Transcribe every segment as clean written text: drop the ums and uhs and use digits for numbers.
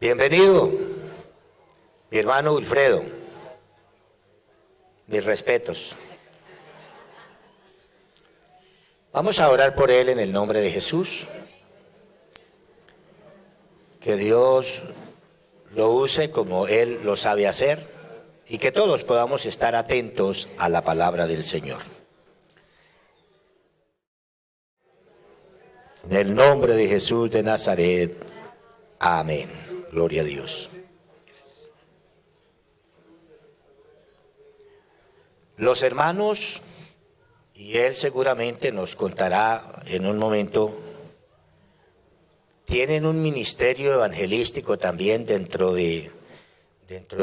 Bienvenido, mi hermano Wilfredo. Mis respetos. Vamos a orar por él en el nombre de Jesús. Que Dios lo use como Él lo sabe hacer y que todos podamos estar atentos a la palabra del Señor. En el nombre de Jesús de Nazaret. Amén. Gloria a Dios. Los hermanos, y él seguramente nos contará en un momento, tienen un ministerio evangelístico también dentro de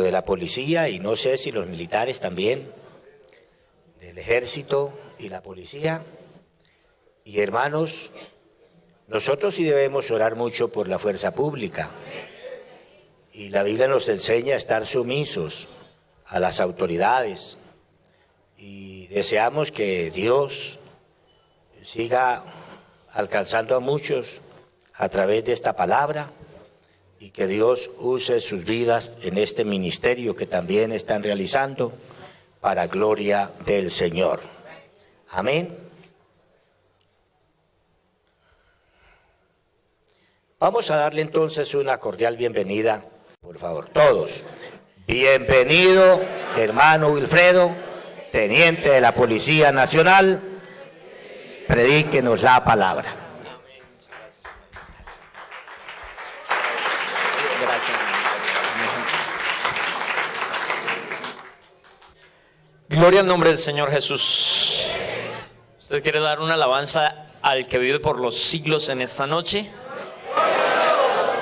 la policía, y no sé si los militares también, del ejército y la policía. Y hermanos, nosotros sí debemos orar mucho por la fuerza pública. Y la Biblia nos enseña a estar sumisos a las autoridades. Y deseamos que Dios siga alcanzando a muchos a través de esta palabra y que Dios use sus vidas en este ministerio que también están realizando para gloria del Señor. Amén. Vamos a darle entonces una cordial bienvenida, por favor, todos. Bienvenido, hermano Wilfredo, teniente de la Policía Nacional, predíquenos la palabra. Gloria al nombre del Señor Jesús. ¿Usted quiere dar una alabanza al que vive por los siglos en esta noche?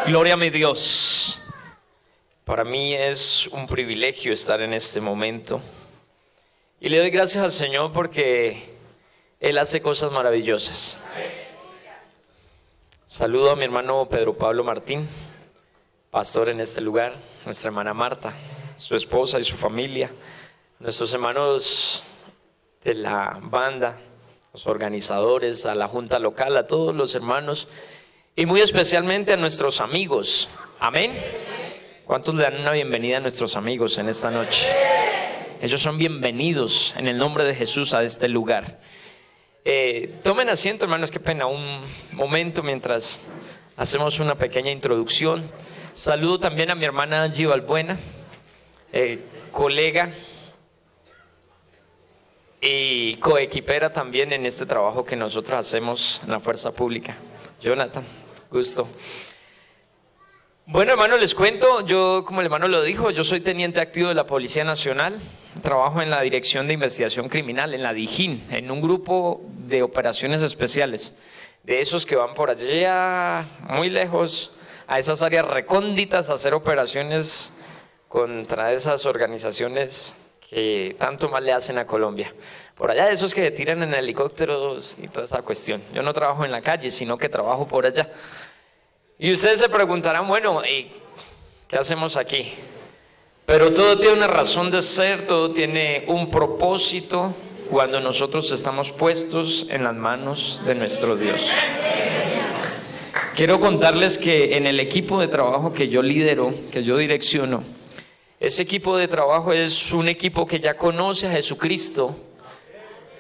Gloria a mi Dios. Para mí es un privilegio estar en este momento. Y le doy gracias al Señor porque Él hace cosas maravillosas. Saludo a mi hermano Pedro Pablo Martín, pastor en este lugar, nuestra hermana Marta, su esposa y su familia, nuestros hermanos de la banda, los organizadores, a la junta local, a todos los hermanos y muy especialmente a nuestros amigos. Amén. ¿Cuántos le dan una bienvenida a nuestros amigos en esta noche? Ellos son bienvenidos en el nombre de Jesús a este lugar. Tomen asiento, hermanos, qué pena, un momento mientras hacemos una pequeña introducción. Saludo también a mi hermana Angie Balbuena, colega y coequipera también en este trabajo que nosotros hacemos en la Fuerza Pública. Jonathan, gusto. Bueno, hermano, les cuento, yo, como el hermano lo dijo, yo soy teniente activo de la Policía Nacional, trabajo en la Dirección de Investigación Criminal, en la DIJÍN, en un grupo de operaciones especiales, de esos que van por allá, muy lejos, a esas áreas recónditas, a hacer operaciones contra esas organizaciones que tanto mal le hacen a Colombia. Por allá, esos que tiran en helicópteros y toda esa cuestión. Yo no trabajo en la calle, sino que trabajo por allá. Y ustedes se preguntarán, bueno, ¿qué hacemos aquí? Pero todo tiene una razón de ser, todo tiene un propósito cuando nosotros estamos puestos en las manos de nuestro Dios. Quiero contarles que en el equipo de trabajo que yo lidero, que yo direcciono, ese equipo de trabajo es un equipo que ya conoce a Jesucristo,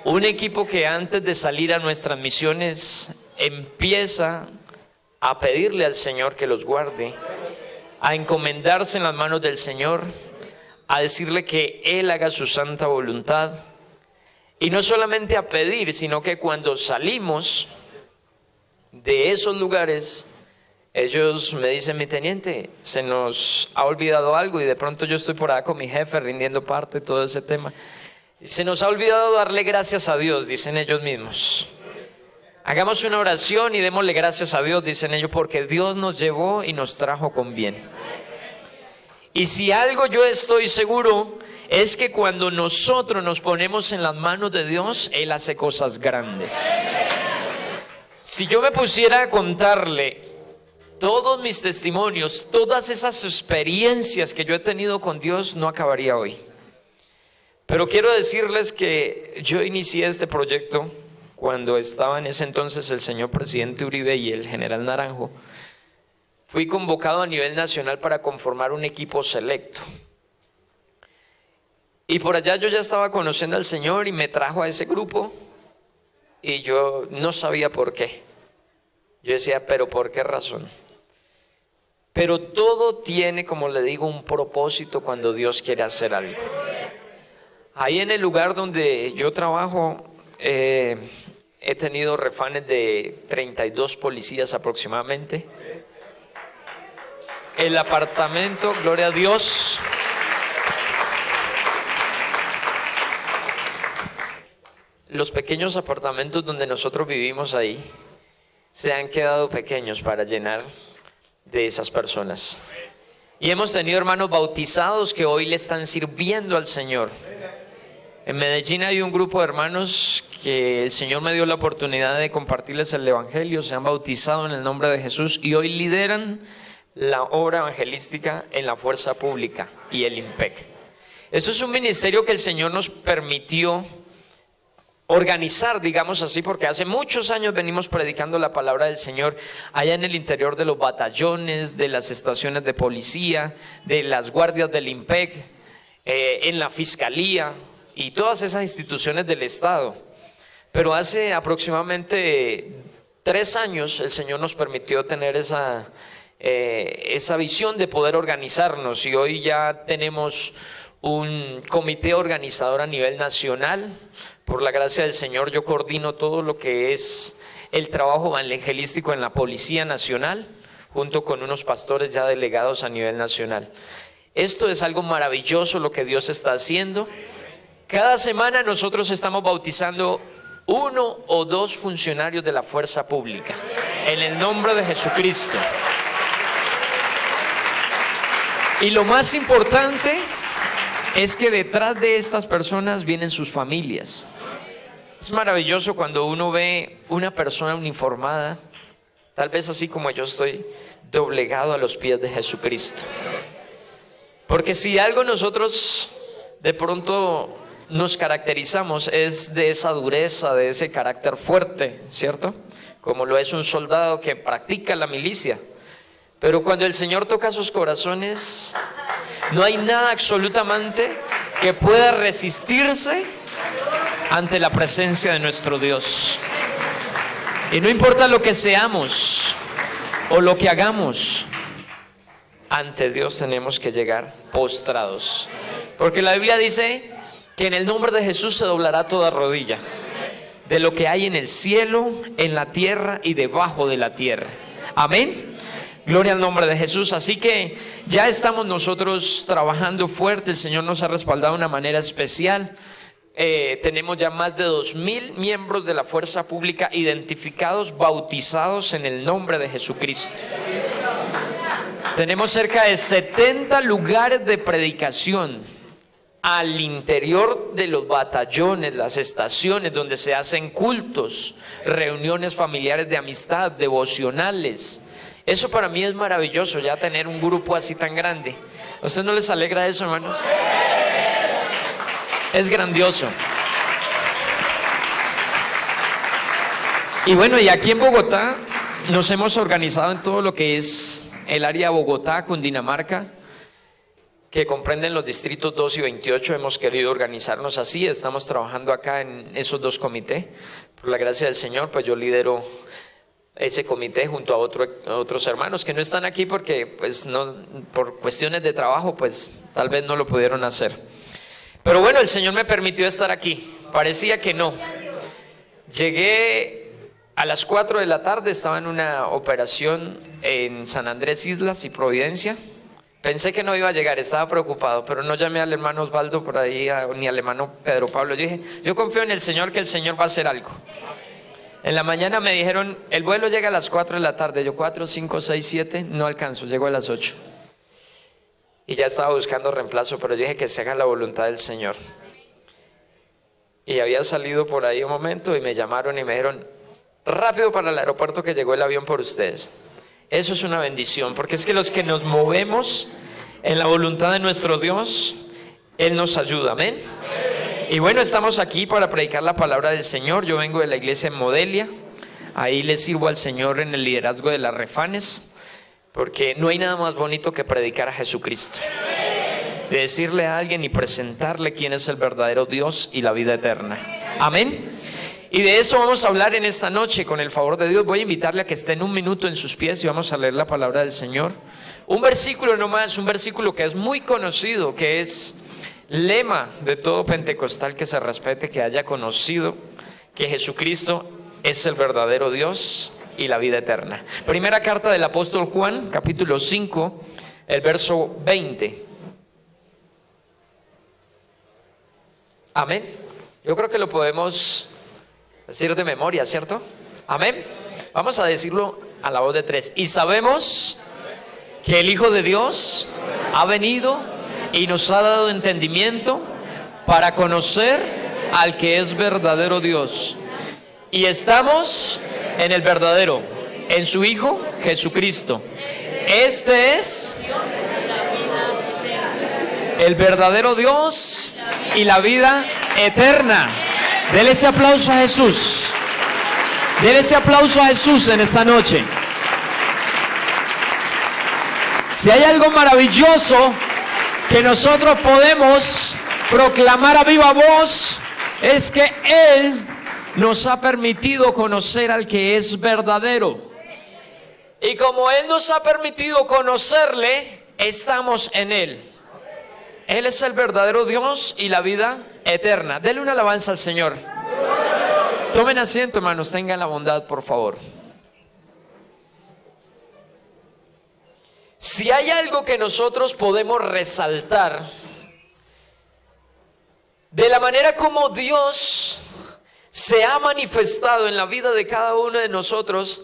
un equipo que antes de salir a nuestras misiones empieza a pedirle al Señor que los guarde, a encomendarse en las manos del Señor, a decirle que Él haga su santa voluntad, y no solamente a pedir, sino que cuando salimos de esos lugares, ellos me dicen, mi teniente, se nos ha olvidado algo, y de pronto yo estoy por acá con mi jefe rindiendo parte de todo ese tema, y se nos ha olvidado darle gracias a Dios, dicen ellos mismos. Hagamos una oración y démosle gracias a Dios, dicen ellos, porque Dios nos llevó y nos trajo con bien. Y si algo yo estoy seguro es que cuando nosotros nos ponemos en las manos de Dios, Él hace cosas grandes. Si yo me pusiera a contarle todos mis testimonios, todas esas experiencias que yo he tenido con Dios, no acabaría hoy. Pero quiero decirles que yo inicié este proyecto cuando estaba en ese entonces el señor presidente Uribe y el general Naranjo, fui convocado a nivel nacional para conformar un equipo selecto. Y por allá yo ya estaba conociendo al Señor y me trajo a ese grupo y yo no sabía por qué. Yo decía, ¿pero por qué razón? Pero todo tiene, como le digo, un propósito cuando Dios quiere hacer algo. Ahí en el lugar donde yo trabajo, he tenido refanes de 32 policías aproximadamente. El apartamento, gloria a Dios. Los pequeños apartamentos donde nosotros vivimos ahí se han quedado pequeños para llenar de esas personas. Y hemos tenido hermanos bautizados que hoy le están sirviendo al Señor. En Medellín hay un grupo de hermanos que el Señor me dio la oportunidad de compartirles el Evangelio, se han bautizado en el nombre de Jesús y hoy lideran la obra evangelística en la Fuerza Pública y el IMPEC. Esto es un ministerio que el Señor nos permitió organizar, digamos así, porque hace muchos años venimos predicando la palabra del Señor allá en el interior de los batallones, de las estaciones de policía, de las guardias del IMPEC, en la fiscalía y todas esas instituciones del Estado. Pero hace aproximadamente 3 años el Señor nos permitió tener esa visión de poder organizarnos y hoy ya tenemos un comité organizador a nivel nacional. Por la gracia del Señor yo coordino todo lo que es el trabajo evangelístico en la Policía Nacional, junto con unos pastores ya delegados a nivel nacional. Esto es algo maravilloso lo que Dios está haciendo. Cada semana nosotros estamos bautizando 1 o 2 funcionarios de la fuerza pública, en el nombre de Jesucristo. Y lo más importante es que detrás de estas personas vienen sus familias. Es maravilloso cuando uno ve una persona uniformada, tal vez así como yo estoy, doblegado a los pies de Jesucristo. Porque si algo nosotros de pronto nos caracterizamos es de esa dureza, de ese carácter fuerte, ¿cierto? Como lo es un soldado que practica la milicia. Pero cuando el Señor toca sus corazones, no hay nada absolutamente que pueda resistirse ante la presencia de nuestro Dios. Y no importa lo que seamos o lo que hagamos, ante Dios tenemos que llegar postrados. Porque la Biblia dice que en el nombre de Jesús se doblará toda rodilla, de lo que hay en el cielo, en la tierra y debajo de la tierra. Amén. Gloria al nombre de Jesús. Así que ya estamos nosotros trabajando fuerte. El Señor nos ha respaldado de una manera especial. Tenemos ya más de 2,000 miembros de la fuerza pública identificados, bautizados en el nombre de Jesucristo. Tenemos cerca de 70 lugares de predicación al interior de los batallones, las estaciones donde se hacen cultos, reuniones familiares de amistad, devocionales. Eso para mí es maravilloso, ya tener un grupo así tan grande. ¿A usted no les alegra eso, hermanos? Es grandioso. Y bueno, y aquí en Bogotá nos hemos organizado en todo lo que es el área Bogotá, Cundinamarca, que comprenden los distritos 2 y 28. Hemos querido organizarnos así, estamos trabajando acá en esos 2 comités. Por la gracia del Señor, pues yo lidero ese comité junto a otros hermanos que no están aquí porque pues no, por cuestiones de trabajo pues tal vez no lo pudieron hacer. Pero bueno, el Señor me permitió estar aquí. Parecía que no. Llegué a las 4 de la tarde, estaba en una operación en San Andrés Islas y Providencia. Pensé que no iba a llegar, estaba preocupado, pero no llamé al hermano Osvaldo por ahí, ni al hermano Pedro Pablo. Yo dije, yo confío en el Señor, que el Señor va a hacer algo. En la mañana me dijeron, el vuelo llega a las 4 de la tarde. Yo 4, 5, 6, 7, no alcanzo, llego a las 8. Y ya estaba buscando reemplazo, pero yo dije que se haga la voluntad del Señor. Y había salido por ahí un momento y me llamaron y me dijeron, rápido para el aeropuerto que llegó el avión por ustedes. Eso es una bendición, porque es que los que nos movemos en la voluntad de nuestro Dios, Él nos ayuda, amén. Y bueno, estamos aquí para predicar la palabra del Señor. Yo vengo de la iglesia en Modelia, ahí le sirvo al Señor en el liderazgo de las refanes. porque no hay nada más bonito que predicar a Jesucristo, de decirle a alguien y presentarle quién es el verdadero Dios y la vida eterna. Amén. Y de eso vamos a hablar en esta noche, con el favor de Dios. Voy a invitarle a que esté en un minuto en sus pies y vamos a leer la palabra del Señor. Un versículo nomás, un versículo que es muy conocido, que es lema de todo pentecostal que se respete, que haya conocido que Jesucristo es el verdadero Dios y la vida eterna. Primera carta del apóstol Juan, capítulo 5, el verso 20. Amén. Yo creo que lo podemos decir de memoria, ¿cierto? Amén. Vamos a decirlo a la voz de tres. Y sabemos que el Hijo de Dios ha venido y nos ha dado entendimiento para conocer al que es verdadero Dios. Y estamos en el verdadero, en su Hijo Jesucristo. Este es el verdadero Dios y la vida eterna. Dele ese aplauso a Jesús. Dele ese aplauso a Jesús en esta noche. Si hay algo maravilloso que nosotros podemos proclamar a viva voz, es que Él nos ha permitido conocer al que es verdadero. Y como Él nos ha permitido conocerle, estamos en Él. Él es el verdadero Dios y la vida eterna. Denle una alabanza al Señor. Tomen asiento, hermanos, tengan la bondad, por favor. Si hay algo que nosotros podemos resaltar de la manera como Dios se ha manifestado en la vida de cada uno de nosotros,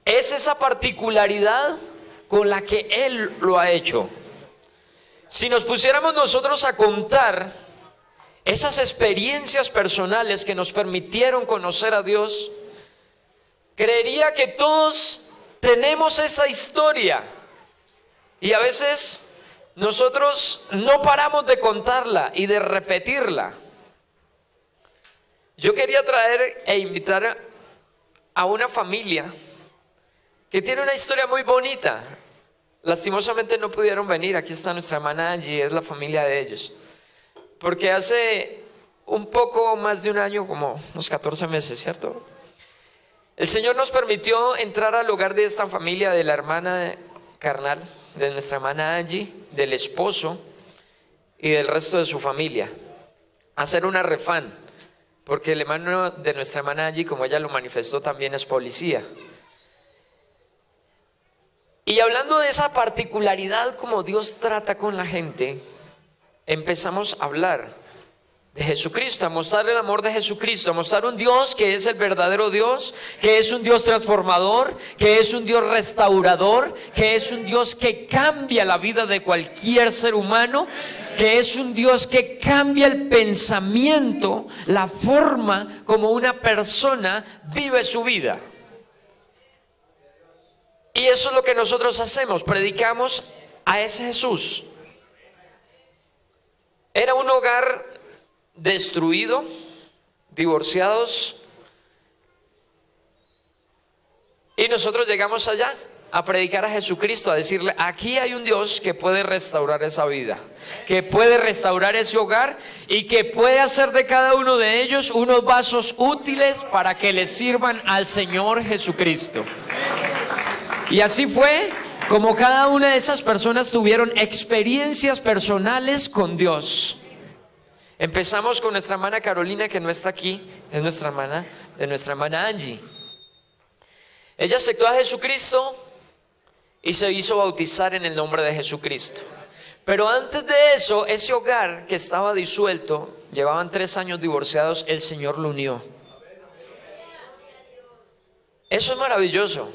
es esa particularidad con la que Él lo ha hecho. Si nos pusiéramos nosotros a contar esas experiencias personales que nos permitieron conocer a Dios, creería que todos tenemos esa historia. Y a veces nosotros no paramos de contarla y de repetirla. Yo quería traer e invitar a una familia que tiene una historia muy bonita. Lastimosamente no pudieron venir. Aquí está nuestra hermana Angie, es la familia de ellos. Porque hace un poco más de un año, como unos 14 meses, ¿cierto? El Señor nos permitió entrar al hogar de esta familia, de la hermana carnal, de nuestra hermana Angie, del esposo y del resto de su familia, hacer una refán, porque el hermano de nuestra hermana Angie, como ella lo manifestó, también es policía. Y hablando de esa particularidad como Dios trata con la gente, empezamos a hablar de Jesucristo, a mostrar el amor de Jesucristo, a mostrar un Dios que es el verdadero Dios, que es un Dios transformador, que es un Dios restaurador, que es un Dios que cambia la vida de cualquier ser humano, que es un Dios que cambia el pensamiento, la forma como una persona vive su vida. Y eso es lo que nosotros hacemos, predicamos a ese Jesús. Era un hogar destruido, divorciados, y nosotros llegamos allá a predicar a Jesucristo, a decirle: aquí hay un Dios que puede restaurar esa vida, que puede restaurar ese hogar y que puede hacer de cada uno de ellos unos vasos útiles para que le sirvan al Señor Jesucristo. Y así fue como cada una de esas personas tuvieron experiencias personales con Dios. Empezamos con nuestra hermana Carolina, que no está aquí, es nuestra hermana, de nuestra hermana Angie. Ella aceptó a Jesucristo y se hizo bautizar en el nombre de Jesucristo. Pero antes de eso, ese hogar que estaba disuelto, llevaban 3 años divorciados, el Señor lo unió. Eso es maravilloso.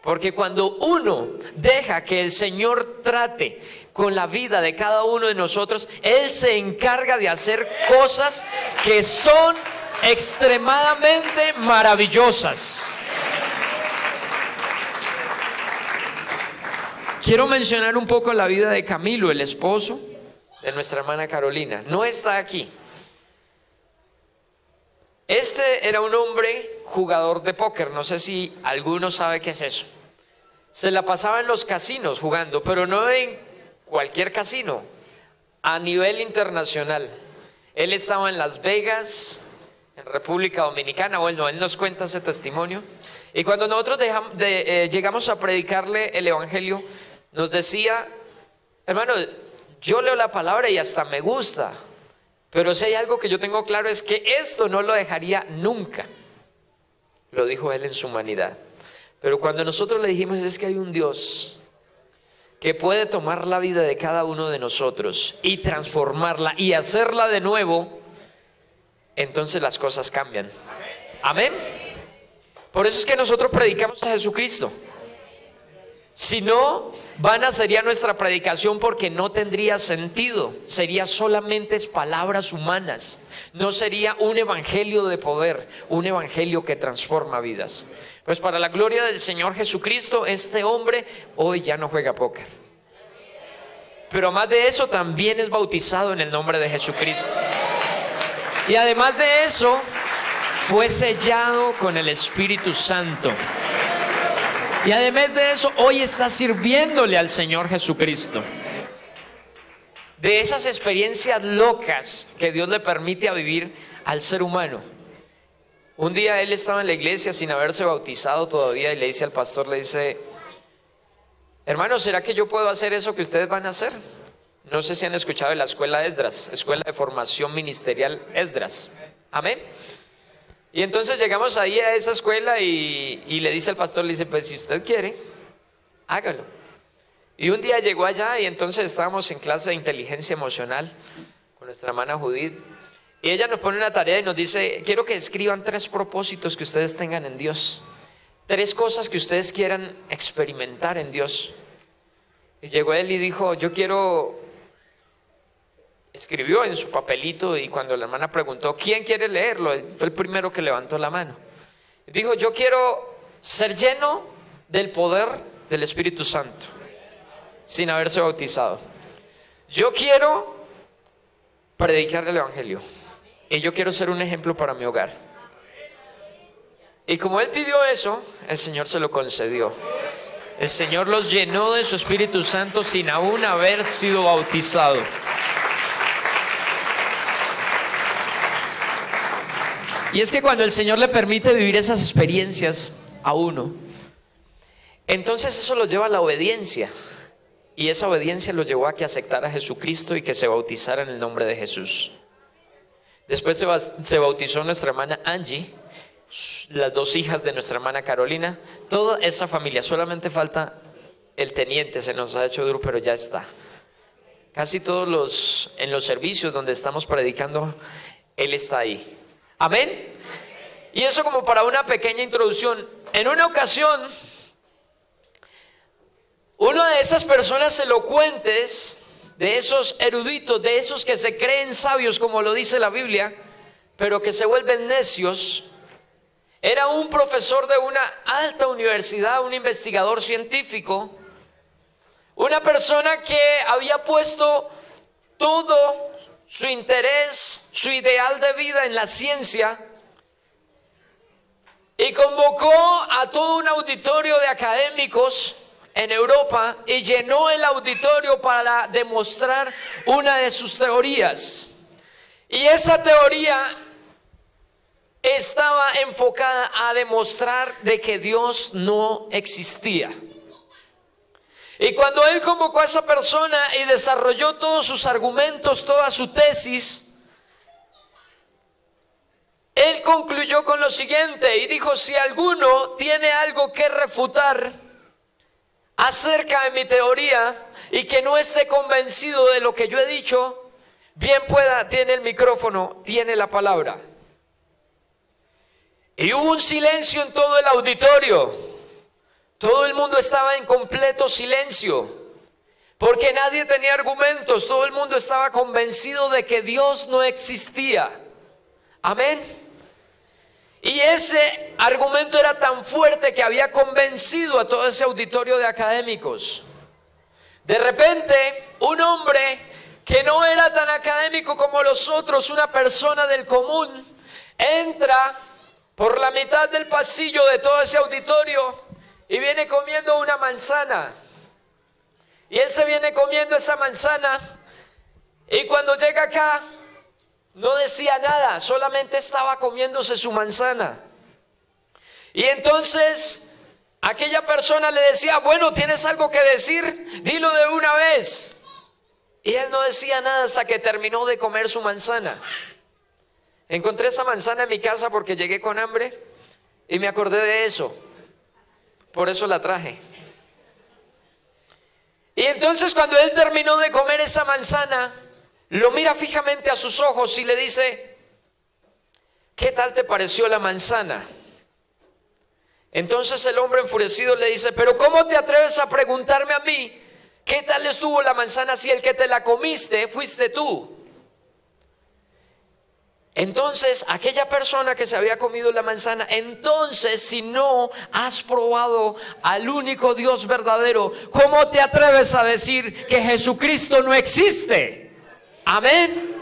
Porque cuando uno deja que el Señor trate con la vida de cada uno de nosotros, Él se encarga de hacer cosas que son extremadamente maravillosas. Quiero mencionar un poco la vida de Camilo, el esposo de nuestra hermana Carolina. No está aquí. Este era un hombre jugador de póker. No sé si alguno sabe qué es eso. se la pasaba en los casinos jugando, pero no en cualquier casino, a nivel internacional. Él estaba en Las Vegas, en República Dominicana. Bueno, él nos cuenta ese testimonio. Y cuando nosotros llegamos a predicarle el evangelio, nos decía: hermano, yo leo la palabra y hasta me gusta, pero si hay algo que yo tengo claro es que esto no lo dejaría nunca. Lo dijo él en su humanidad. Pero cuando nosotros le dijimos: es que hay un Dios que puede tomar la vida de cada uno de nosotros y transformarla y hacerla de nuevo, entonces las cosas cambian. Amén. Por eso es que nosotros predicamos a Jesucristo. Si no, vana sería nuestra predicación, porque no tendría sentido. Sería solamente palabras humanas. No sería un evangelio de poder, un evangelio que transforma vidas. Pues para la gloria del Señor Jesucristo, este hombre hoy ya no juega póker. Pero más de eso, también es bautizado en el nombre de Jesucristo. Y además de eso, fue sellado con el Espíritu Santo. Y además de eso, hoy está sirviéndole al Señor Jesucristo. De esas experiencias locas que Dios le permite a vivir al ser humano. Un día él estaba en la iglesia sin haberse bautizado todavía y le dice al pastor, le dice: hermano, ¿será que yo puedo hacer eso que ustedes van a hacer? No sé si han escuchado de la escuela Esdras, Escuela de Formación Ministerial Esdras. Amén. Y entonces llegamos ahí a esa escuela y le dice al pastor, le dice: pues si usted quiere, hágalo. Y un día llegó allá y entonces estábamos en clase de inteligencia emocional con nuestra hermana Judith. Y ella nos pone una tarea y nos dice: quiero que escriban 3 propósitos que ustedes tengan en Dios. 3 cosas que ustedes quieran experimentar en Dios. Y llegó él y dijo: yo quiero... Escribió en su papelito, y cuando la hermana preguntó: ¿quién quiere leerlo?, fue el primero que levantó la mano. Dijo: yo quiero ser lleno del poder del Espíritu Santo, sin haberse bautizado. Yo quiero predicar el evangelio, y yo quiero ser un ejemplo para mi hogar. Y como él pidió eso, el Señor se lo concedió. El Señor los llenó de su Espíritu Santo sin aún haber sido bautizado. Y es que cuando el Señor le permite vivir esas experiencias a uno, entonces eso lo lleva a la obediencia. Y esa obediencia lo llevó a que aceptara a Jesucristo y que se bautizara en el nombre de Jesús. Después se bautizó nuestra hermana Angie, las 2 hijas de nuestra hermana Carolina, toda esa familia. Solamente falta el teniente, se nos ha hecho duro, pero ya está. Casi todos en los servicios donde estamos predicando, él está ahí. Amén. Y eso como para una pequeña introducción. En una ocasión, una de esas personas elocuentes, de esos eruditos, de esos que se creen sabios, como lo dice la Biblia, pero que se vuelven necios, era un profesor de una alta universidad, un investigador científico, una persona que había puesto todo su interés, su ideal de vida en la ciencia, y convocó a todo un auditorio de académicos en Europa y llenó el auditorio para demostrar una de sus teorías. Y esa teoría estaba enfocada a demostrar de que Dios no existía. Y cuando él convocó a esa persona y desarrolló todos sus argumentos, toda su tesis, él concluyó con lo siguiente y dijo: si alguno tiene algo que refutar acerca de mi teoría y que no esté convencido de lo que yo he dicho, bien pueda, tiene el micrófono, tiene la palabra. Y hubo un silencio en todo el auditorio. Todo el mundo estaba en completo silencio, porque nadie tenía argumentos. Todo el mundo estaba convencido de que Dios no existía. Amén. Y ese argumento era tan fuerte que había convencido a todo ese auditorio de académicos. De repente, un hombre que no era tan académico como los otros, una persona del común, entra por la mitad del pasillo de todo ese auditorio y viene comiendo una manzana. Y él se viene comiendo esa manzana, y cuando llega acá, no decía nada, solamente estaba comiéndose su manzana. Y entonces aquella persona le decía, bueno, ¿tienes algo que decir? Dilo de una vez. Y él no decía nada hasta que terminó de comer su manzana. Encontré esa manzana en mi casa porque llegué con hambre y me acordé de eso. Por eso la traje. Y entonces cuando él terminó de comer esa manzana, lo mira fijamente a sus ojos y le dice, ¿qué tal te pareció la manzana? Entonces el hombre enfurecido le dice, pero ¿cómo te atreves a preguntarme a mí qué tal estuvo la manzana si el que te la comiste fuiste tú? Entonces aquella persona que se había comido la manzana, entonces si no has probado al único Dios verdadero, ¿cómo te atreves a decir que Jesucristo no existe? Amén.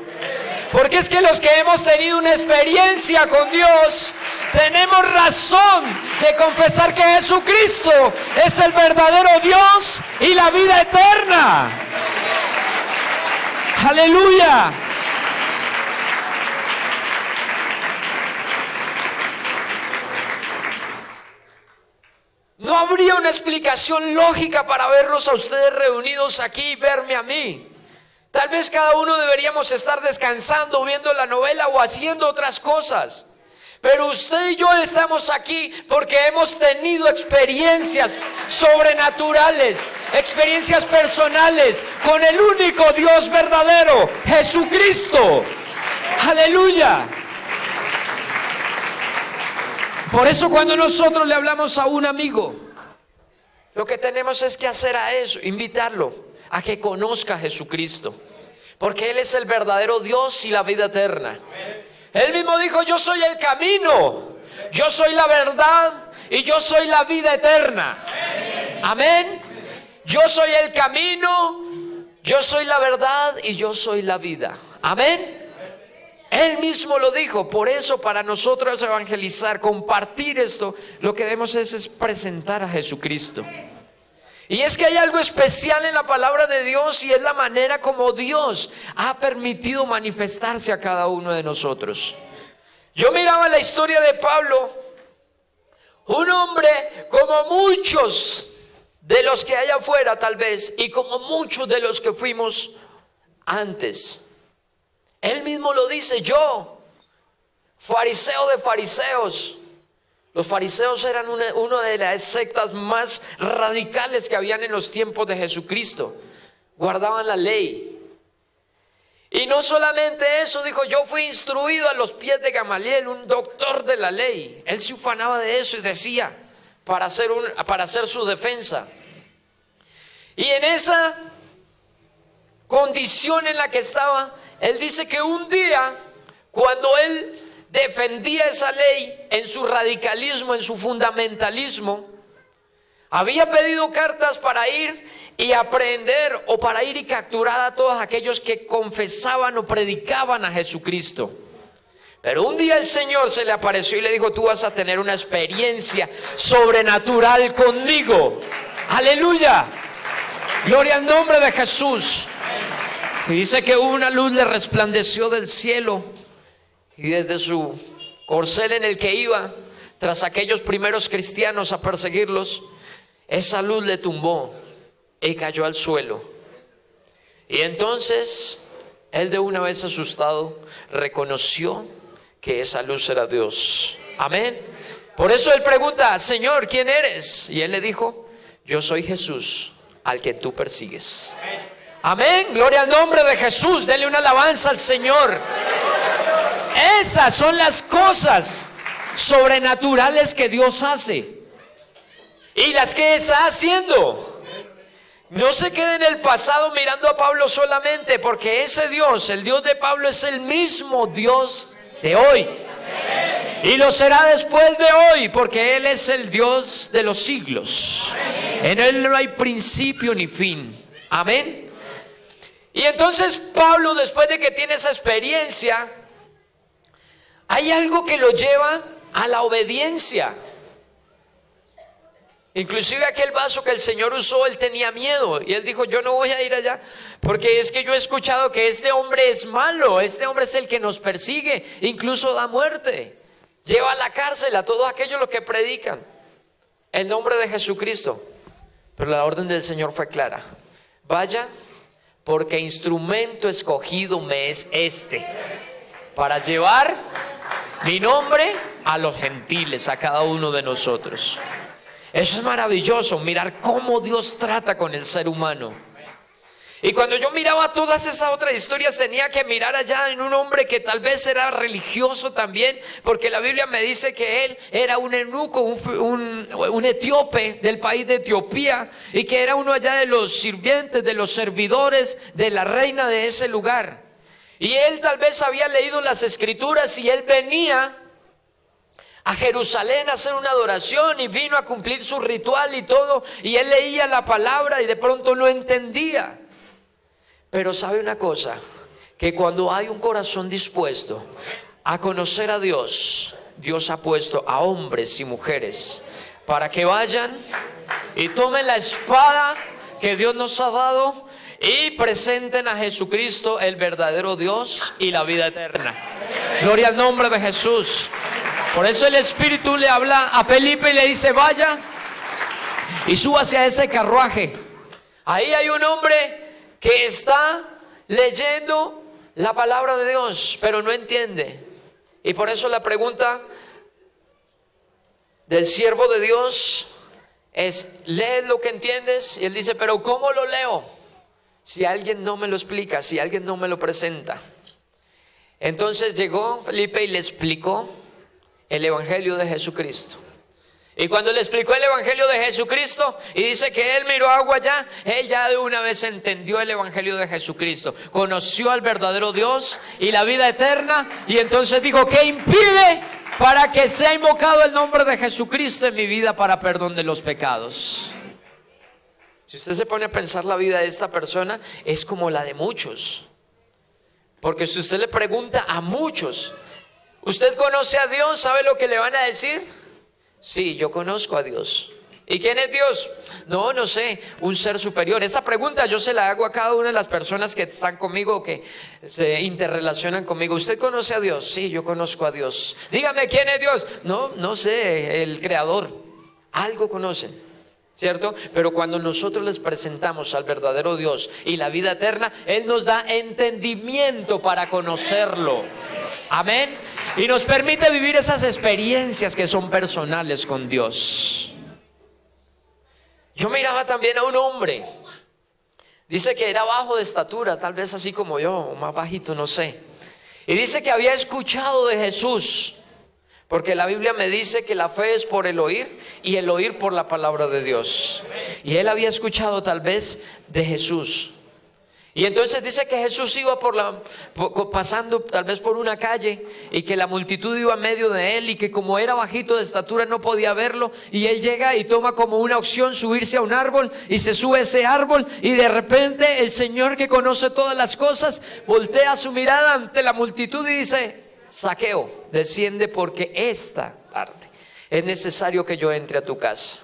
Porque es que los que hemos tenido una experiencia con Dios, tenemos razón de confesar que Jesucristo es el verdadero Dios y la vida eterna. Aleluya. No habría una explicación lógica para verlos a ustedes reunidos aquí y verme a mí. Tal vez cada uno deberíamos estar descansando, viendo la novela o haciendo otras cosas. Pero usted y yo estamos aquí porque hemos tenido experiencias sobrenaturales, experiencias personales con el único Dios verdadero, Jesucristo. Aleluya. Por eso cuando nosotros le hablamos a un amigo, lo que tenemos es que hacer a eso, invitarlo a que conozca a Jesucristo, porque Él es el verdadero Dios y la vida eterna. Él mismo dijo, yo soy el camino, yo soy la verdad y yo soy la vida eterna. Amén. Yo soy el camino, yo soy la verdad y yo soy la vida. Amén. Él mismo lo dijo. Por eso para nosotros evangelizar, compartir esto, lo que debemos es presentar a Jesucristo. Y es que hay algo especial en la palabra de Dios, y es la manera como Dios ha permitido manifestarse a cada uno de nosotros. Yo miraba la historia de Pablo, un hombre como muchos de los que hay afuera tal vez, y como muchos de los que fuimos antes. Él mismo lo dice, yo, fariseo de fariseos. Los fariseos eran una de las sectas más radicales que habían en los tiempos de Jesucristo. Guardaban la ley. Y no solamente eso, dijo, yo fui instruido a los pies de Gamaliel, un doctor de la ley. Él se ufanaba de eso y decía, para hacer su defensa. Y en esa condición en la que estaba, él dice que un día, cuando él defendía esa ley en su radicalismo, en su fundamentalismo, había pedido cartas para ir y aprehender, o para ir y capturar a todos aquellos que confesaban o predicaban a Jesucristo. Pero un día el Señor se le apareció y le dijo, tú vas a tener una experiencia sobrenatural conmigo. Aleluya, gloria al nombre de Jesús. Y dice que una luz le resplandeció del cielo, y desde su corcel en el que iba, tras aquellos primeros cristianos a perseguirlos, esa luz le tumbó y cayó al suelo. Y entonces él, de una vez asustado, reconoció que esa luz era Dios. Amén. Por eso él pregunta, Señor, ¿quién eres? Y él le dijo, yo soy Jesús, al que tú persigues. Amén, gloria al nombre de Jesús. Denle una alabanza al Señor. Esas son las cosas sobrenaturales que Dios hace y las que está haciendo. No se quede en el pasado mirando a Pablo solamente, porque ese Dios, el Dios de Pablo, es el mismo Dios de hoy, y lo será después de hoy, porque Él es el Dios de los siglos. En Él no hay principio ni fin. Amén. Y entonces Pablo, después de que tiene esa experiencia, hay algo que lo lleva a la obediencia. Inclusive aquel vaso que el Señor usó, él tenía miedo y él dijo, yo no voy a ir allá porque es que yo he escuchado que este hombre es malo, este hombre es el que nos persigue, incluso da muerte, lleva a la cárcel a todos aquellos los que predican el nombre de Jesucristo. Pero la orden del Señor fue clara: vaya, porque instrumento escogido me es este, para llevar mi nombre a los gentiles, a cada uno de nosotros. Eso es maravilloso, mirar cómo Dios trata con el ser humano. Y cuando yo miraba todas esas otras historias, tenía que mirar allá en un hombre que tal vez era religioso también, porque la Biblia me dice que él era un eunuco, un etíope del país de Etiopía, y que era uno allá de los sirvientes, de los servidores de la reina de ese lugar. Y él tal vez había leído las escrituras y él venía a Jerusalén a hacer una adoración y vino a cumplir su ritual y todo, y él leía la palabra y de pronto no entendía. Pero sabe una cosa, que cuando hay un corazón dispuesto a conocer a Dios, Dios ha puesto a hombres y mujeres para que vayan y tomen la espada que Dios nos ha dado y presenten a Jesucristo, el verdadero Dios y la vida eterna. Gloria al nombre de Jesús. Por eso el Espíritu le habla a Felipe y le dice, vaya y súbase a ese carruaje. Ahí hay un hombre que está leyendo la palabra de Dios, pero no entiende. Y por eso la pregunta del siervo de Dios es, ¿lees lo que entiendes? Y él dice, pero ¿cómo lo leo? Si alguien no me lo explica, si alguien no me lo presenta. Entonces llegó Felipe y le explicó el Evangelio de Jesucristo. Y cuando le explicó el Evangelio de Jesucristo, y dice que él miró agua allá, él ya de una vez entendió el Evangelio de Jesucristo, conoció al verdadero Dios y la vida eterna, y entonces dijo, ¿qué impide para que sea invocado el nombre de Jesucristo en mi vida para perdón de los pecados? Si usted se pone a pensar, la vida de esta persona es como la de muchos, porque si usted le pregunta a muchos, ¿usted conoce a Dios? ¿Sabe lo que le van a decir? Sí, yo conozco a Dios. ¿Y quién es Dios? No sé, un ser superior. Esa pregunta yo se la hago a cada una de las personas que están conmigo, que se interrelacionan conmigo. ¿Usted conoce a Dios? Sí, yo conozco a Dios. Dígame, ¿quién es Dios? No sé, el Creador. Algo conocen, ¿cierto? Pero cuando nosotros les presentamos al verdadero Dios y la vida eterna, Él nos da entendimiento para conocerlo. Amén. Y nos permite vivir esas experiencias que son personales con Dios. Yo miraba también a un hombre, dice que era bajo de estatura, tal vez así como yo, o más bajito, no sé. Y dice que había escuchado de Jesús, porque la Biblia me dice que la fe es por el oír y el oír por la palabra de Dios. Y él había escuchado tal vez de Jesús. Y entonces dice que Jesús iba pasando tal vez por una calle, y que la multitud iba en medio de él, y que como era bajito de estatura no podía verlo, y él llega y toma como una opción subirse a un árbol, y se sube a ese árbol, y de repente el Señor, que conoce todas las cosas, voltea su mirada ante la multitud y dice, Zaqueo, desciende, porque esta tarde es necesario que yo entre a tu casa.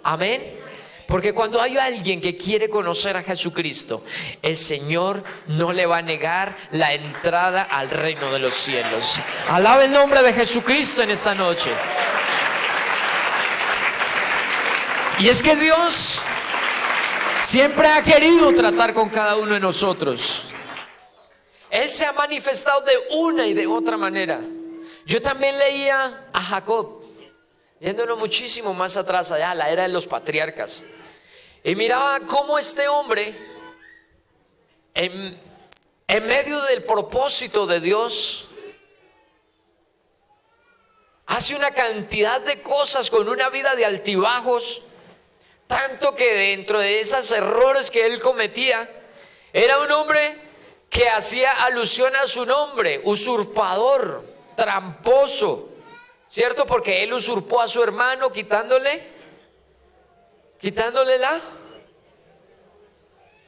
Amén. Porque cuando hay alguien que quiere conocer a Jesucristo, el Señor no le va a negar la entrada al reino de los cielos. Alaba el nombre de Jesucristo en esta noche. Y es que Dios siempre ha querido tratar con cada uno de nosotros. Él se ha manifestado de una y de otra manera. Yo también leía a Jacob, yéndonos muchísimo más atrás, allá, la era de los patriarcas. Y miraba cómo este hombre, en medio del propósito de Dios, hace una cantidad de cosas con una vida de altibajos, tanto que dentro de esos errores que él cometía, era un hombre que hacía alusión a su nombre, usurpador, tramposo, ¿cierto? Porque él usurpó a su hermano quitándole la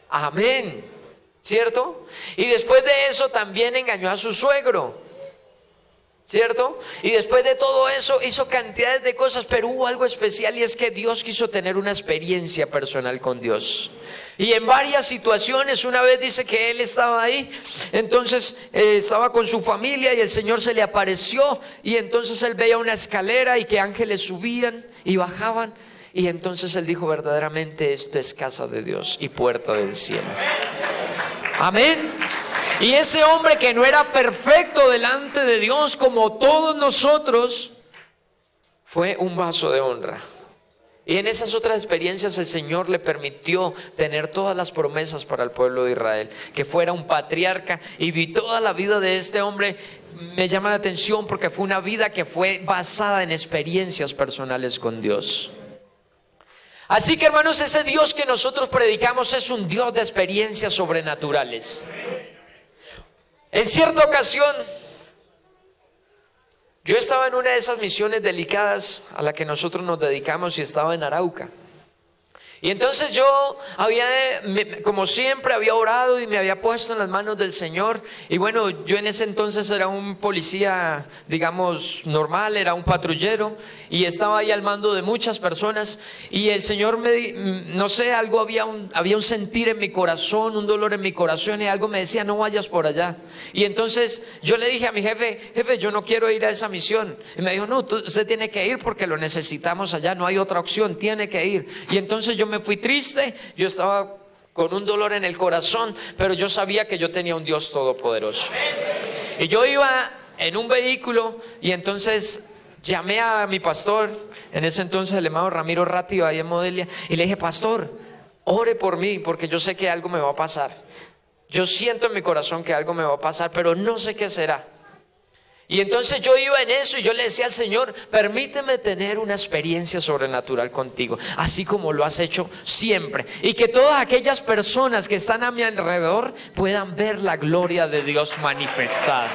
amén, ¿cierto? Y después de eso también engañó a su suegro, ¿cierto? Y después de todo eso hizo cantidades de cosas, pero hubo algo especial, y es que Dios quiso tener una experiencia personal con Dios. Y en varias situaciones, una vez dice que él estaba ahí, entonces estaba con su familia y el Señor se le apareció, y entonces él veía una escalera y que ángeles subían y bajaban, y entonces él dijo: verdaderamente esto es casa de Dios y puerta del cielo. Amén. Y ese hombre, que no era perfecto delante de Dios como todos nosotros, fue un vaso de honra. Y en esas otras experiencias el Señor le permitió tener todas las promesas para el pueblo de Israel, que fuera un patriarca. Y vi toda la vida de este hombre. Me llama la atención porque fue una vida que fue basada en experiencias personales con Dios. Así que, hermanos, ese Dios que nosotros predicamos es un Dios de experiencias sobrenaturales. En cierta ocasión, yo estaba en una de esas misiones delicadas a la que nosotros nos dedicamos, y estaba en Arauca. Y entonces yo como siempre, había orado y me había puesto en las manos del Señor. Y bueno, yo en ese entonces era un policía, digamos, normal, era un patrullero, y estaba ahí al mando de muchas personas. Y el Señor no sé, había un sentir en mi corazón, un dolor en mi corazón, y algo me decía: no vayas por allá. Y entonces yo le dije a mi jefe: yo no quiero ir a esa misión. Y me dijo: no, usted tiene que ir porque lo necesitamos allá, no hay otra opción, tiene que ir. Y entonces yo me fui triste, yo estaba con un dolor en el corazón, pero yo sabía que yo tenía un Dios todopoderoso. Y yo iba en un vehículo, y entonces llamé a mi pastor, en ese entonces el llamado Ramiro Ratio, ahí en Modelia, y le dije: pastor, ore por mí, porque yo sé que algo me va a pasar. Yo siento en mi corazón que algo me va a pasar, pero no sé qué será. Y entonces yo iba en eso, y yo le decía al Señor: permíteme tener una experiencia sobrenatural contigo, así como lo has hecho siempre, y que todas aquellas personas que están a mi alrededor puedan ver la gloria de Dios manifestada.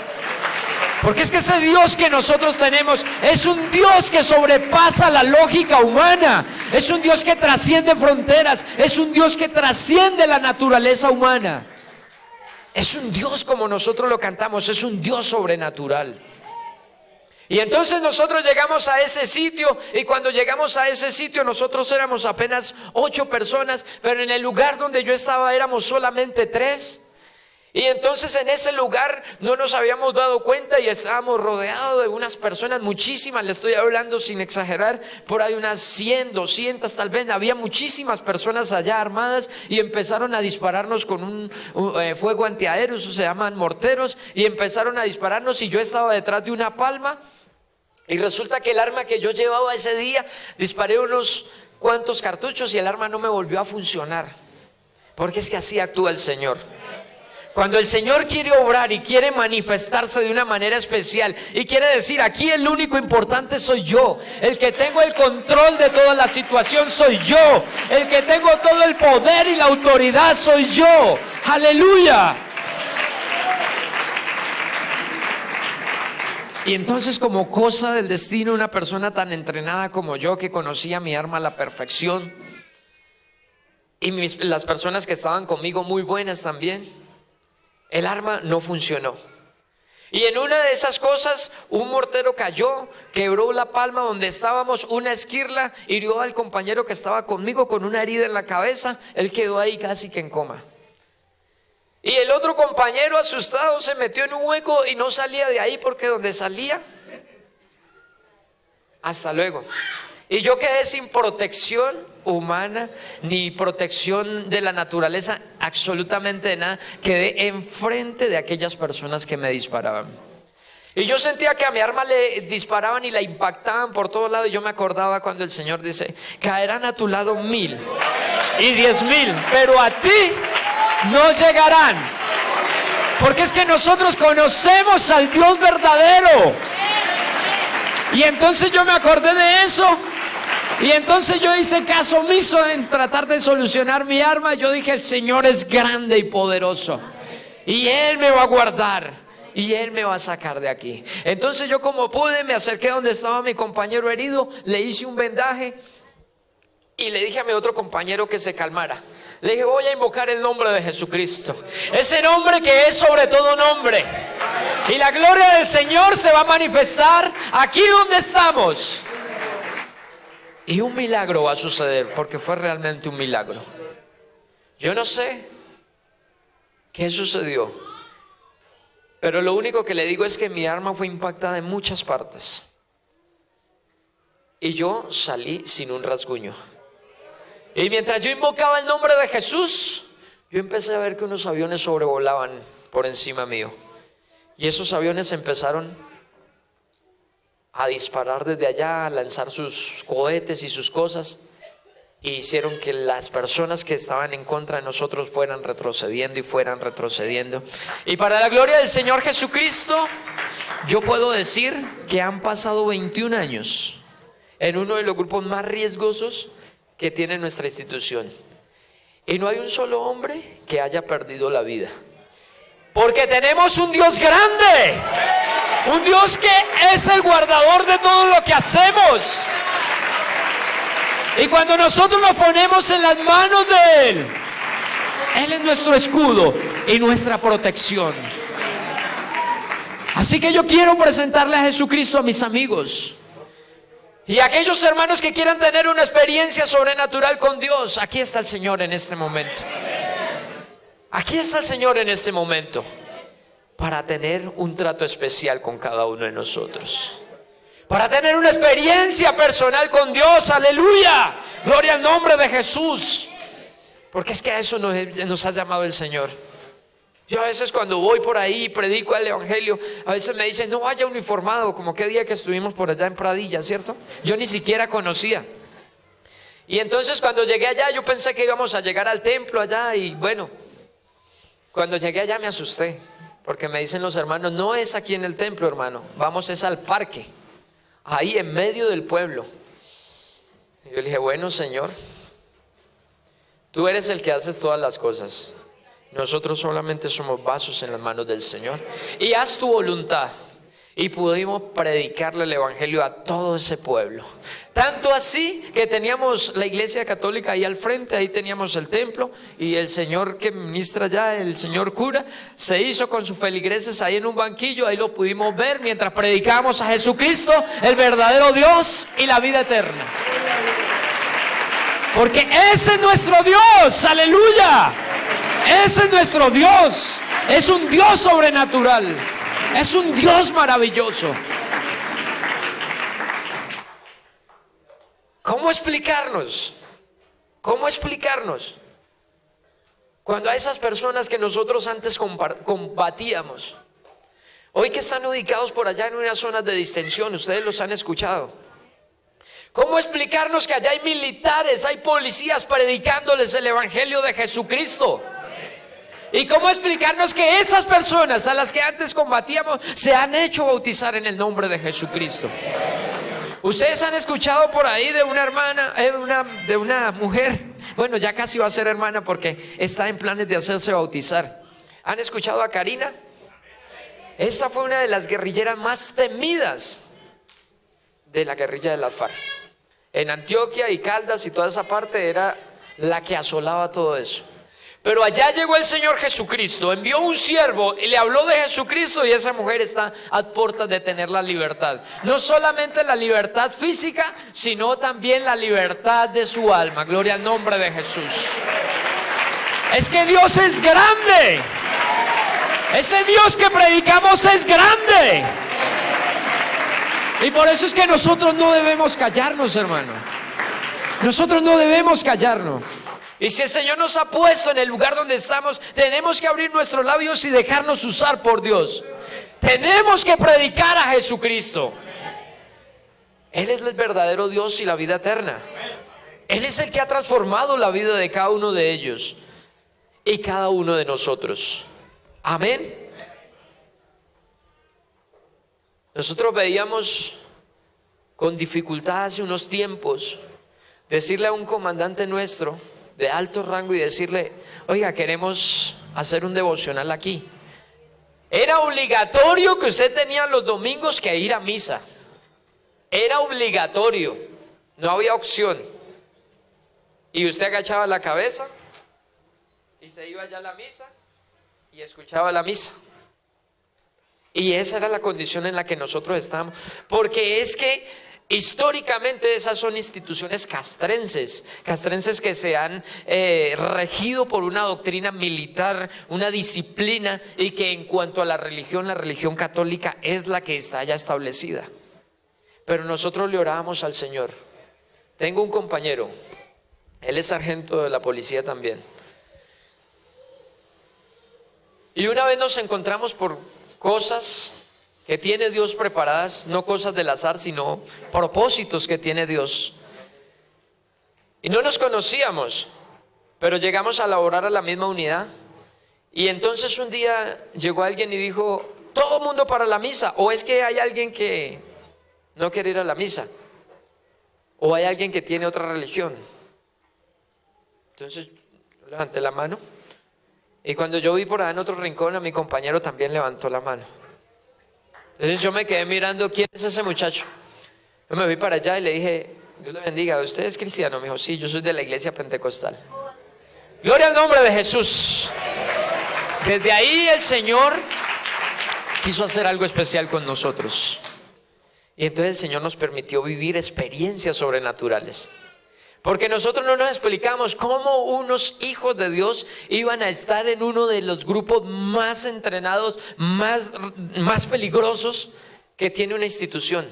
Porque es que ese Dios que nosotros tenemos es un Dios que sobrepasa la lógica humana, es un Dios que trasciende fronteras, es un Dios que trasciende la naturaleza humana. Es un Dios como nosotros lo cantamos, es un Dios sobrenatural. Y entonces nosotros llegamos a ese sitio, y cuando llegamos a ese sitio nosotros éramos apenas 8 personas, pero en el lugar donde yo estaba éramos solamente 3. Y entonces en ese lugar no nos habíamos dado cuenta, y estábamos rodeados de unas personas, muchísimas, le estoy hablando sin exagerar, por ahí unas 100, 200 tal vez. Había muchísimas personas allá armadas, y empezaron a dispararnos con un fuego antiaéreo, eso se llaman morteros, y empezaron a dispararnos, y yo estaba detrás de una palma. Y resulta que el arma que yo llevaba ese día, disparé unos cuantos cartuchos y el arma no me volvió a funcionar, porque es que así actúa el Señor. Cuando el Señor quiere obrar y quiere manifestarse de una manera especial, y quiere decir: aquí el único importante soy yo, el que tengo el control de toda la situación soy yo, el que tengo todo el poder y la autoridad soy yo. ¡Aleluya! Y entonces, como cosa del destino, una persona tan entrenada como yo, que conocía mi arma a la perfección, y las personas que estaban conmigo muy buenas también, el arma no funcionó. Y en una de esas cosas, un mortero cayó, quebró la palma donde estábamos, una esquirla, hirió al compañero que estaba conmigo con una herida en la cabeza. Él quedó ahí casi que en coma. Y el otro compañero, asustado, se metió en un hueco y no salía de ahí, porque donde salía, hasta luego. Y yo quedé sin protección humana, ni protección de la naturaleza, absolutamente de nada. Quedé enfrente de aquellas personas que me disparaban. Y yo sentía que a mi arma le disparaban y la impactaban por todos lados. Y yo me acordaba cuando el Señor dice: caerán a tu lado 1000 y 10,000, pero a ti no llegarán. Porque es que nosotros conocemos al Dios verdadero. Y entonces yo me acordé de eso. Y entonces yo hice caso omiso en tratar de solucionar mi arma. Yo dije: el Señor es grande y poderoso, y Él me va a guardar, y Él me va a sacar de aquí. Entonces yo, como pude, me acerqué donde estaba mi compañero herido, le hice un vendaje, y le dije a mi otro compañero que se calmara. Le dije: voy a invocar el nombre de Jesucristo, ese nombre que es sobre todo nombre, Y la gloria del Señor se va a manifestar aquí donde estamos. Y un milagro va a suceder, porque fue realmente un milagro. Yo no sé qué sucedió, pero lo único que le digo es que mi alma fue impactada en muchas partes. Y yo salí sin un rasguño. Y mientras yo invocaba el nombre de Jesús, yo empecé a ver que unos aviones sobrevolaban por encima mío. Y esos aviones empezaron a disparar desde allá, a lanzar sus cohetes y sus cosas, y hicieron que las personas que estaban en contra de nosotros fueran retrocediendo y fueran retrocediendo. Y para la gloria del Señor Jesucristo, yo puedo decir que han pasado 21 años en uno de los grupos más riesgosos que tiene nuestra institución. Y no hay un solo hombre que haya perdido la vida. Porque tenemos un Dios grande, un Dios que es el guardador de todo lo que hacemos. Y cuando nosotros nos ponemos en las manos de Él, Él es nuestro escudo y nuestra protección. Así que yo quiero presentarle a Jesucristo a mis amigos. Y a aquellos hermanos que quieran tener una experiencia sobrenatural con Dios, aquí está el Señor en este momento. Aquí está el Señor en este momento para tener un trato especial con cada uno de nosotros. Para tener una experiencia personal con Dios, aleluya, gloria al nombre de Jesús. Porque es que a eso nos ha llamado el Señor. Yo a veces cuando voy por ahí y predico el evangelio, a veces me dicen, no vaya uniformado, como qué día que estuvimos por allá en Pradilla, ¿cierto? Yo ni siquiera conocía. Y entonces cuando llegué allá, yo pensé que íbamos a llegar al templo allá, y bueno, cuando llegué allá me asusté, porque me dicen los hermanos, no es aquí en el templo, hermano, vamos es al parque, ahí en medio del pueblo. Y yo le dije, bueno, Señor, tú eres el que haces todas las cosas. Nosotros solamente somos vasos en las manos del Señor. Y haz tu voluntad. Y pudimos predicarle el evangelio a todo ese pueblo. Tanto así que teníamos la iglesia católica ahí al frente, ahí teníamos el templo, y el señor que ministra allá, el señor cura, se hizo con sus feligreses ahí en un banquillo. Ahí lo pudimos ver mientras predicábamos a Jesucristo, el verdadero Dios y la vida eterna. Porque ese es nuestro Dios, aleluya. Ese es nuestro Dios. Es un Dios sobrenatural. Es un Dios maravilloso. ¿Cómo explicarnos? ¿Cómo explicarnos? Cuando a esas personas que nosotros antes combatíamos, hoy que están ubicados por allá en unas zonas de distensión, ustedes los han escuchado. ¿Cómo explicarnos que allá hay militares, hay policías predicándoles el evangelio de Jesucristo? ¿Y cómo explicarnos que esas personas a las que antes combatíamos se han hecho bautizar en el nombre de Jesucristo? Ustedes han escuchado por ahí de una hermana, de una mujer, bueno, ya casi va a ser hermana porque está en planes de hacerse bautizar. ¿Han escuchado a Karina? Esa fue una de las guerrilleras más temidas de la guerrilla de las FARC. En Antioquia y Caldas y toda esa parte era la que asolaba todo eso. Pero allá llegó el Señor Jesucristo, envió un siervo y le habló de Jesucristo, y esa mujer está a puertas de tener la libertad. No solamente la libertad física, sino también la libertad de su alma. Gloria al nombre de Jesús. Es que Dios es grande. Ese Dios que predicamos es grande. Y por eso es que nosotros no debemos callarnos, hermano. Nosotros no debemos callarnos. Y si el Señor nos ha puesto en el lugar donde estamos, tenemos que abrir nuestros labios y dejarnos usar por Dios. Tenemos que predicar a Jesucristo. Él es el verdadero Dios y la vida eterna. Él es el que ha transformado la vida de cada uno de ellos y cada uno de nosotros. Amén. Nosotros veíamos con dificultad hace unos tiempos decirle a un comandante nuestro de alto rango y decirle, oiga, queremos hacer un devocional aquí. Era obligatorio que usted tenía los domingos que ir a misa. Era obligatorio, no había opción. Y usted agachaba la cabeza y se iba allá a la misa y escuchaba la misa. Y esa era la condición en la que nosotros estábamos. Porque es que históricamente esas son instituciones castrenses que se han regido por una doctrina militar, una disciplina, y que en cuanto a la religión católica es la que está ya establecida. Pero nosotros le orábamos al Señor. Tengo un compañero, él es sargento de la policía también. Y una vez nos encontramos por cosas que tiene Dios preparadas, no cosas del azar, sino propósitos que tiene Dios. Y no nos conocíamos, pero llegamos a laborar a la misma unidad. Y entonces un día llegó alguien y dijo: todo mundo para la misa. O es que hay alguien que no quiere ir a la misa, o hay alguien que tiene otra religión. Entonces yo levanté la mano, y cuando yo vi por allá en otro rincón a mi compañero también levantó la mano. Entonces yo me quedé mirando, ¿quién es ese muchacho? Yo me vi para allá y le dije: Dios le bendiga, ¿usted es cristiano? Me dijo: sí, yo soy de la iglesia pentecostal. Gloria al nombre de Jesús. Desde ahí el Señor quiso hacer algo especial con nosotros. Y entonces el Señor nos permitió vivir experiencias sobrenaturales. Porque nosotros no nos explicamos cómo unos hijos de Dios iban a estar en uno de los grupos más entrenados, más peligrosos que tiene una institución.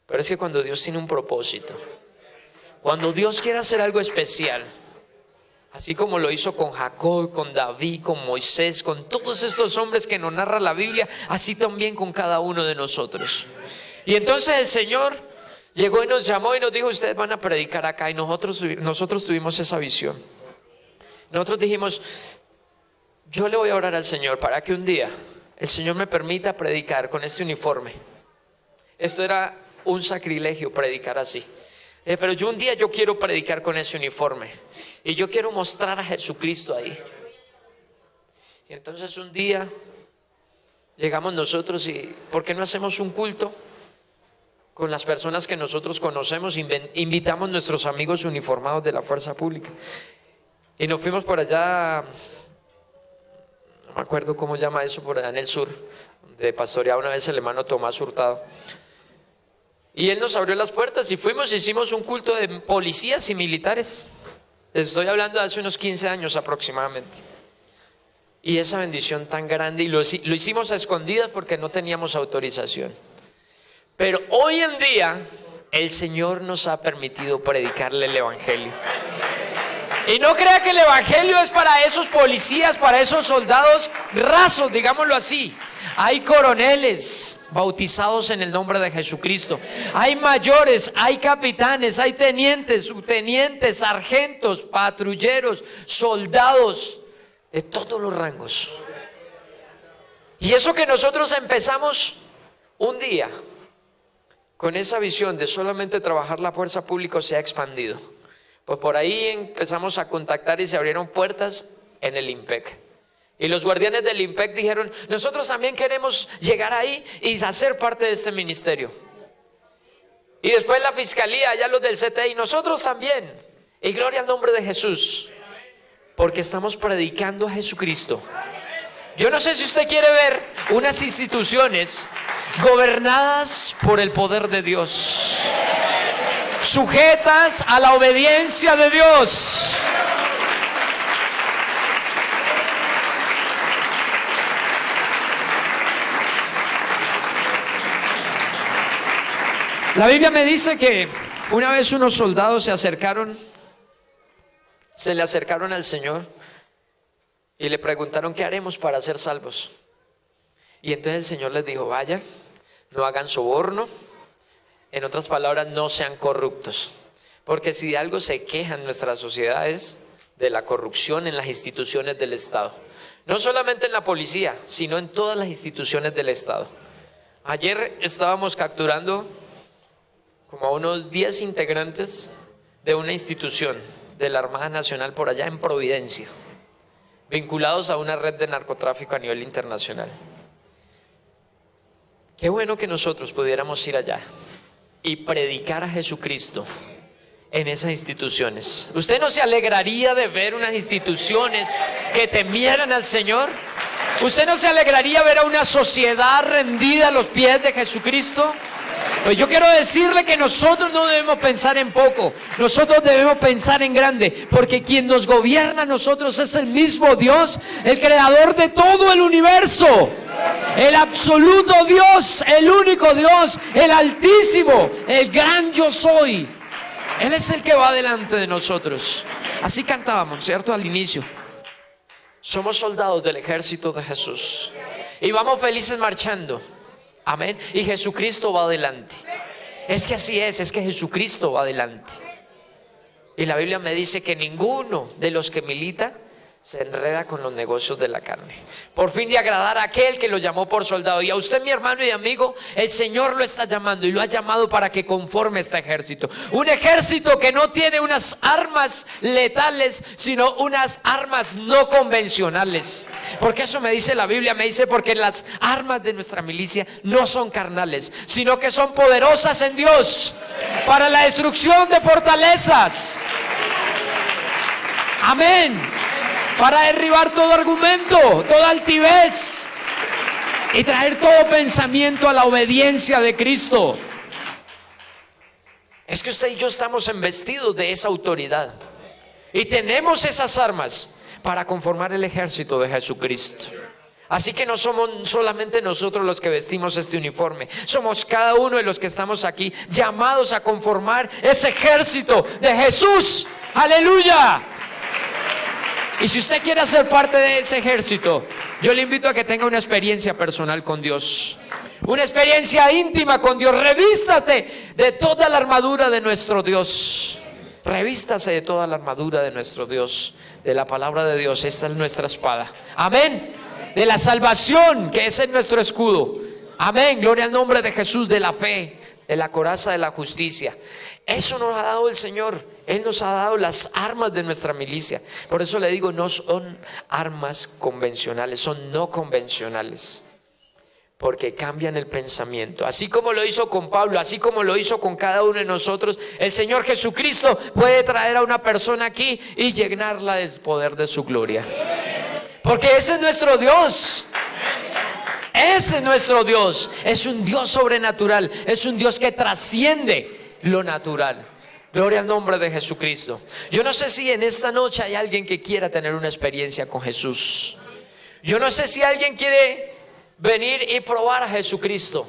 Pero es que cuando Dios tiene un propósito, cuando Dios quiere hacer algo especial, así como lo hizo con Jacob, con David, con Moisés, con todos estos hombres que nos narra la Biblia, así también con cada uno de nosotros. Y entonces el Señor llegó y nos llamó y nos dijo: ustedes van a predicar acá. Y nosotros tuvimos esa visión. Nosotros dijimos: yo le voy a orar al Señor para que un día el Señor me permita predicar con este uniforme. Esto era un sacrilegio, predicar así. Pero un día yo quiero predicar con ese uniforme, y yo quiero mostrar a Jesucristo ahí. Y entonces un día llegamos nosotros y ¿por qué no hacemos un culto con las personas que nosotros conocemos? Invitamos a nuestros amigos uniformados de la fuerza pública. Y nos fuimos por allá, no me acuerdo cómo llama eso, por allá en el sur, donde pastoreaba una vez el hermano Tomás Hurtado. Y él nos abrió las puertas y fuimos, hicimos un culto de policías y militares. Les estoy hablando de hace unos 15 años aproximadamente. Y esa bendición tan grande, y lo hicimos a escondidas porque no teníamos autorización. Pero hoy en día el Señor nos ha permitido predicarle el Evangelio. Y no crea que el Evangelio es para esos policías, para esos soldados rasos, digámoslo así. Hay coroneles bautizados en el nombre de Jesucristo. Hay mayores, hay capitanes, hay tenientes, subtenientes, sargentos, patrulleros, soldados de todos los rangos. Y eso que nosotros empezamos un día con esa visión de solamente trabajar la fuerza pública, se ha expandido. Pues por ahí empezamos a contactar y se abrieron puertas en el IMPEC. Y los guardianes del IMPEC dijeron: nosotros también queremos llegar ahí y hacer parte de este ministerio. Y después la fiscalía, ya los del CTI, nosotros también. Y gloria al nombre de Jesús, porque estamos predicando a Jesucristo. Yo no sé si usted quiere ver unas instituciones gobernadas por el poder de Dios, sujetas a la obediencia de Dios. La Biblia me dice que una vez unos soldados se le acercaron al Señor y le preguntaron: ¿qué haremos para ser salvos? Y entonces el Señor les dijo: vayan, no hagan soborno, en otras palabras, no sean corruptos. Porque si de algo se quejan nuestras sociedades, de la corrupción en las instituciones del Estado. No solamente en la policía, sino en todas las instituciones del Estado. Ayer estábamos capturando como a unos 10 integrantes de una institución de la Armada Nacional por allá en Providencia, vinculados a una red de narcotráfico a nivel internacional. Qué bueno que nosotros pudiéramos ir allá y predicar a Jesucristo en esas instituciones. ¿Usted no se alegraría de ver unas instituciones que temieran al Señor? ¿Usted no se alegraría ver a una sociedad rendida a los pies de Jesucristo? Pues yo quiero decirle que nosotros no debemos pensar en poco, nosotros debemos pensar en grande, porque quien nos gobierna a nosotros es el mismo Dios, el creador de todo el universo, el absoluto Dios, el único Dios, el altísimo, el gran yo soy. Él es el que va delante de nosotros. Así cantábamos, ¿cierto? Al inicio. Somos soldados del ejército de Jesús y vamos felices marchando. Amén. Y Jesucristo va adelante. Es que así es que Jesucristo va adelante. Y la Biblia me dice que ninguno de los que milita se enreda con los negocios de la carne, por fin de agradar a aquel que lo llamó por soldado. Y a usted, mi hermano y amigo, el Señor lo está llamando, y lo ha llamado para que conforme este ejército. Un ejército que no tiene unas armas letales, sino unas armas no convencionales. Porque eso me dice la Biblia, me dice, porque las armas de nuestra milicia no son carnales, sino que son poderosas en Dios para la destrucción de fortalezas. Amén. Para derribar todo argumento, toda altivez, y traer todo pensamiento a la obediencia de Cristo. Es que usted y yo estamos embestidos de esa autoridad y tenemos esas armas para conformar el ejército de Jesucristo. Así que no somos solamente nosotros los que vestimos este uniforme, somos cada uno de los que estamos aquí llamados a conformar ese ejército de Jesús. ¡Aleluya! Y si usted quiere ser parte de ese ejército, yo le invito a que tenga una experiencia personal con Dios, una experiencia íntima con Dios. Revístate de toda la armadura de nuestro Dios. Revístase de toda la armadura de nuestro Dios, de la palabra de Dios. Esta es nuestra espada. Amén. De la salvación, que ese es nuestro escudo. Amén. Gloria al nombre de Jesús. De la fe, de la coraza de la justicia. Eso nos ha dado el Señor. Él nos ha dado las armas de nuestra milicia. Por eso le digo, no son armas convencionales, son no convencionales, porque cambian el pensamiento. Así como lo hizo con Pablo, así como lo hizo con cada uno de nosotros, el Señor Jesucristo puede traer a una persona aquí y llenarla del poder de su gloria. Porque ese es nuestro Dios. Ese es nuestro Dios. Es un Dios sobrenatural, es un Dios que trasciende lo natural. Gloria al nombre de Jesucristo. Yo no sé si en esta noche hay alguien que quiera tener una experiencia con Jesús. Yo no sé si alguien quiere venir y probar a Jesucristo.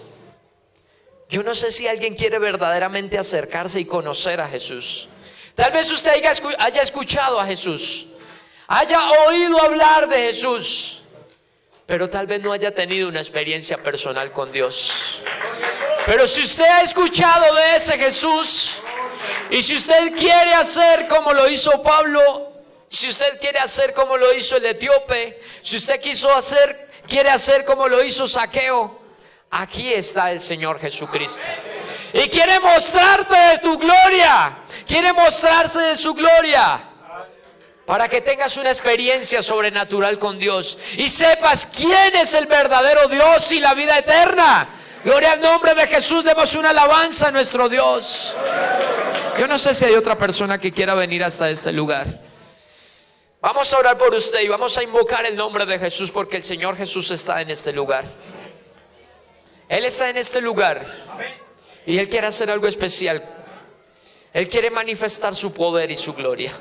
Yo no sé si alguien quiere verdaderamente acercarse y conocer a Jesús. Tal vez usted haya escuchado a Jesús, haya oído hablar de Jesús, pero tal vez no haya tenido una experiencia personal con Dios. Pero si usted ha escuchado de ese Jesús, y si usted quiere hacer como lo hizo Pablo, si usted quiere hacer como lo hizo el etíope, si usted quiere hacer como lo hizo Zaqueo, aquí está el Señor Jesucristo. Y quiere mostrarte de tu gloria, quiere mostrarse de su gloria, para que tengas una experiencia sobrenatural con Dios y sepas quién es el verdadero Dios y la vida eterna. Gloria al nombre de Jesús. Demos una alabanza a nuestro Dios. Yo no sé si hay otra persona que quiera venir hasta este lugar. Vamos a orar por usted y vamos a invocar el nombre de Jesús, porque el Señor Jesús está en este lugar. Él está en este lugar y Él quiere hacer algo especial. Él quiere manifestar su poder y su gloria.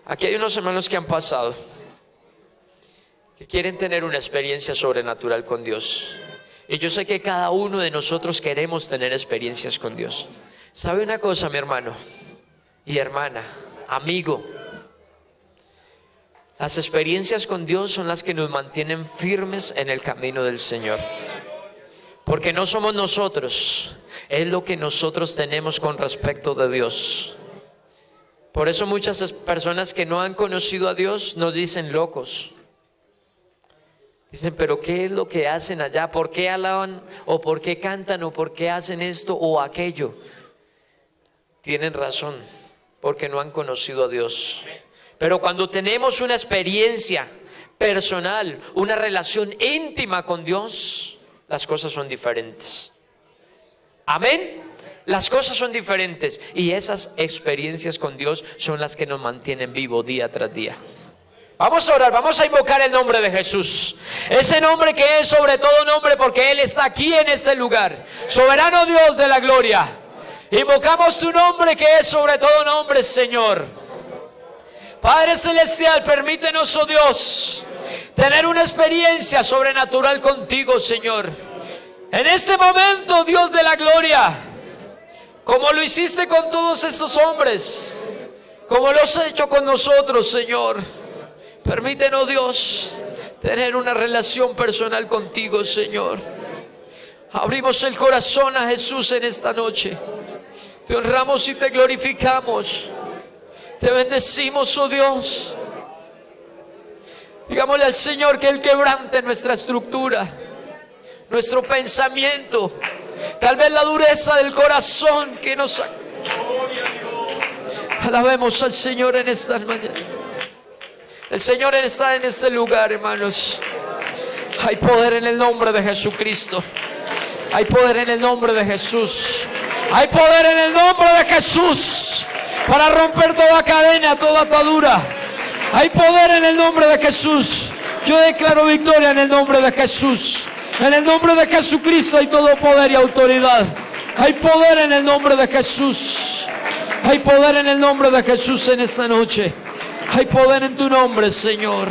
Aquí hay unos hermanos que han pasado, que quieren tener una experiencia sobrenatural con Dios. Y yo sé que cada uno de nosotros queremos tener experiencias con Dios. ¿Sabe una cosa, mi hermano y hermana, amigo? Las experiencias con Dios son las que nos mantienen firmes en el camino del Señor. Porque no somos nosotros, es lo que nosotros tenemos con respecto de Dios. Por eso muchas personas que no han conocido a Dios nos dicen locos. Dicen, pero ¿qué es lo que hacen allá? ¿Por qué alaban? ¿O por qué cantan? ¿O por qué hacen esto o aquello? Tienen razón, porque no han conocido a Dios. Pero cuando tenemos una experiencia personal, una relación íntima con Dios, las cosas son diferentes. Amén. Las cosas son diferentes, y esas experiencias con Dios son las que nos mantienen vivos día tras día. Vamos a orar, vamos a invocar el nombre de Jesús. Ese nombre que es sobre todo nombre, porque Él está aquí en este lugar. Soberano Dios de la gloria. Invocamos tu nombre que es sobre todo nombre, Señor. Padre Celestial, permítenos, oh Dios, tener una experiencia sobrenatural contigo, Señor. En este momento, Dios de la gloria, como lo hiciste con todos estos hombres, como lo has hecho con nosotros, Señor. Permítenos, Dios, tener una relación personal contigo, Señor. Abrimos el corazón a Jesús en esta noche. Te honramos y te glorificamos. Te bendecimos, oh Dios. Digámosle al Señor que Él quebrante nuestra estructura, nuestro pensamiento, tal vez la dureza del corazón que nos... Alabemos al Señor en esta mañana. El Señor está en este lugar, hermanos. Hay poder en el nombre de Jesucristo. Hay poder en el nombre de Jesús. Hay poder en el nombre de Jesús para romper toda cadena, toda atadura. Hay poder en el nombre de Jesús. Yo declaro victoria en el nombre de Jesús. En el nombre de Jesucristo hay todo poder y autoridad. Hay poder en el nombre de Jesús. Hay poder en el nombre de Jesús en esta noche. Hay poder en tu nombre, Señor.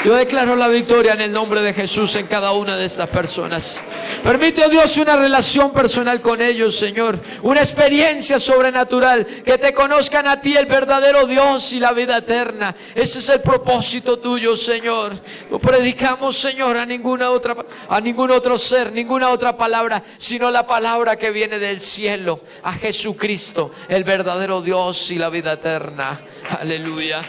Yo declaro la victoria en el nombre de Jesús en cada una de estas personas. Permite, oh Dios, una relación personal con ellos, Señor. Una experiencia sobrenatural. Que te conozcan a ti, el verdadero Dios, y la vida eterna. Ese es el propósito tuyo, Señor. No predicamos, Señor, a ningún otro ser, ninguna otra palabra, sino la palabra que viene del cielo. A Jesucristo, el verdadero Dios y la vida eterna. Aleluya.